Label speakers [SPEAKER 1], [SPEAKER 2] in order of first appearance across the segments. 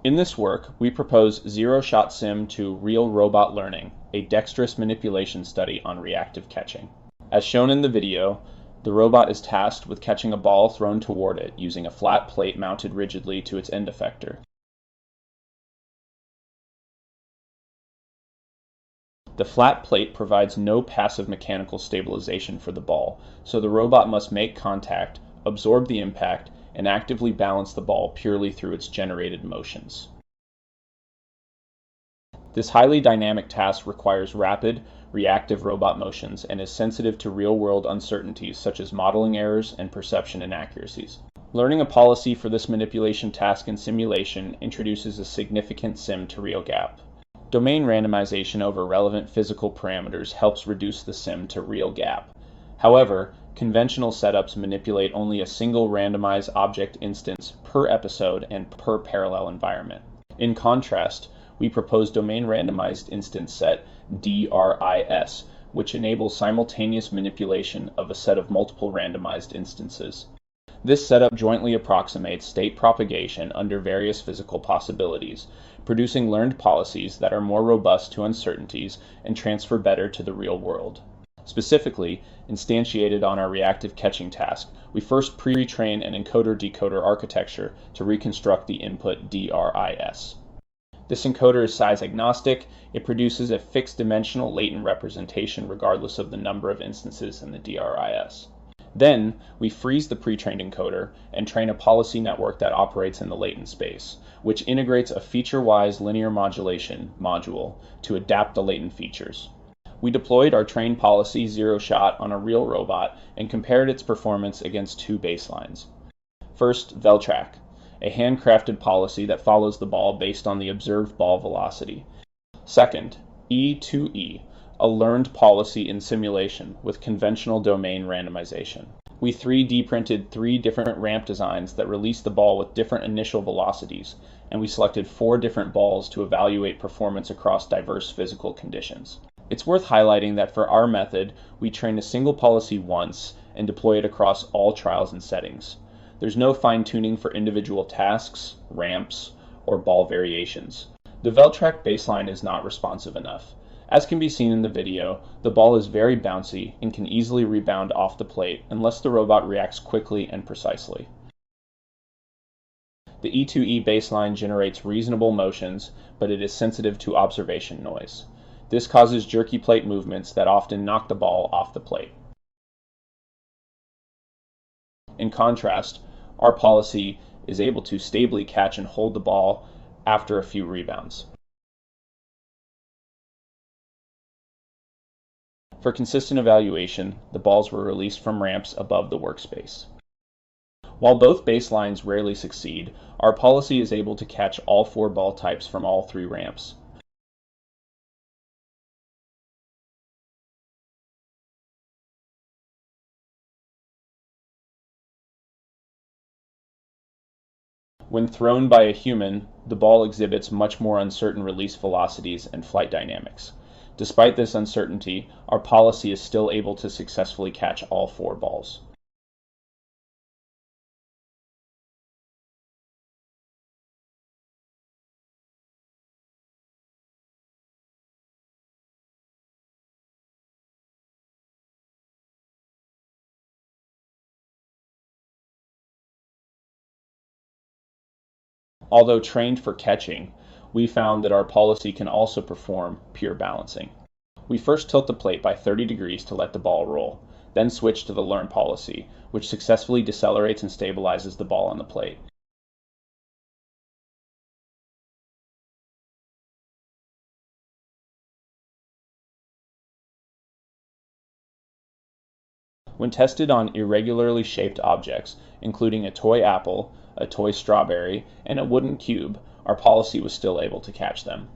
[SPEAKER 1] In this work, we propose zero-shot sim to real robot learning, a dexterous manipulation study on reactive catching. As shown in the video, the robot is tasked with catching a ball thrown toward it using a flat plate mounted rigidly to its end effector. The flat plate provides no passive mechanical stabilization for the ball, so the robot must make contact, absorb the impact, and actively balance the ball purely through its generated motions. This highly dynamic task requires rapid, reactive robot motions and is sensitive to real-world uncertainties such as modeling errors and perception inaccuracies. Learning a policy for this manipulation task in simulation introduces a significant sim-to-real gap. Domain randomization over relevant physical parameters helps reduce the sim-to-real gap. However, conventional setups manipulate only a single randomized object instance per episode and per parallel environment. In contrast, we propose domain randomized instance set DRIS, which enables simultaneous manipulation of a set of multiple randomized instances. This setup jointly approximates state propagation under various physical possibilities, producing learned policies that are more robust to uncertainties and transfer better to the real world. Specifically, instantiated on our reactive catching task, we first pre-train an encoder-decoder architecture to reconstruct the input DRIS. This encoder is size agnostic. It produces a fixed dimensional latent representation regardless of the number of instances in the DRIS. Then, we freeze the pre-trained encoder and train a policy network that operates in the latent space, which integrates a feature-wise linear modulation module to adapt the latent features. We deployed our trained policy zero-shot on a real robot and compared its performance against two baselines. First, Veltrack, a handcrafted policy that follows the ball based on the observed ball velocity. Second, E2E, a learned policy in simulation with conventional domain randomization. We 3D printed 3 different ramp designs that released the ball with different initial velocities, and we selected 4 different balls to evaluate performance across diverse physical conditions. It's worth highlighting that for our method, we train a single policy once and deploy it across all trials and settings. There's no fine-tuning for individual tasks, ramps, or ball variations. The Veltrack baseline is not responsive enough. As can be seen in the video, the ball is very bouncy and can easily rebound off the plate unless the robot reacts quickly and precisely. The E2E baseline generates reasonable motions, but it is sensitive to observation noise. This causes jerky plate movements that often knock the ball off the plate. In contrast, our policy is able to stably catch and hold the ball after a few rebounds. For consistent evaluation, the balls were released from ramps above the workspace. While both baselines rarely succeed, our policy is able to catch all 4 ball types from all 3 ramps. When thrown by a human, the ball exhibits much more uncertain release velocities and flight dynamics. Despite this uncertainty, our policy is still able to successfully catch all 4 balls. Although trained for catching, we found that our policy can also perform pure balancing. We first tilt the plate by 30 degrees to let the ball roll, then switch to the learn policy, which successfully decelerates and stabilizes the ball on the plate. When tested on irregularly shaped objects, including a toy apple, a toy strawberry, and a wooden cube, our policy was still able to catch them.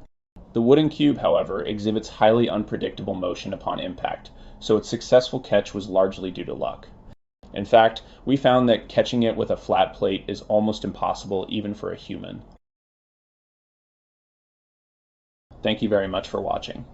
[SPEAKER 1] The wooden cube, however, exhibits highly unpredictable motion upon impact, so its successful catch was largely due to luck. In fact, we found that catching it with a flat plate is almost impossible even for a human. Thank you very much for watching.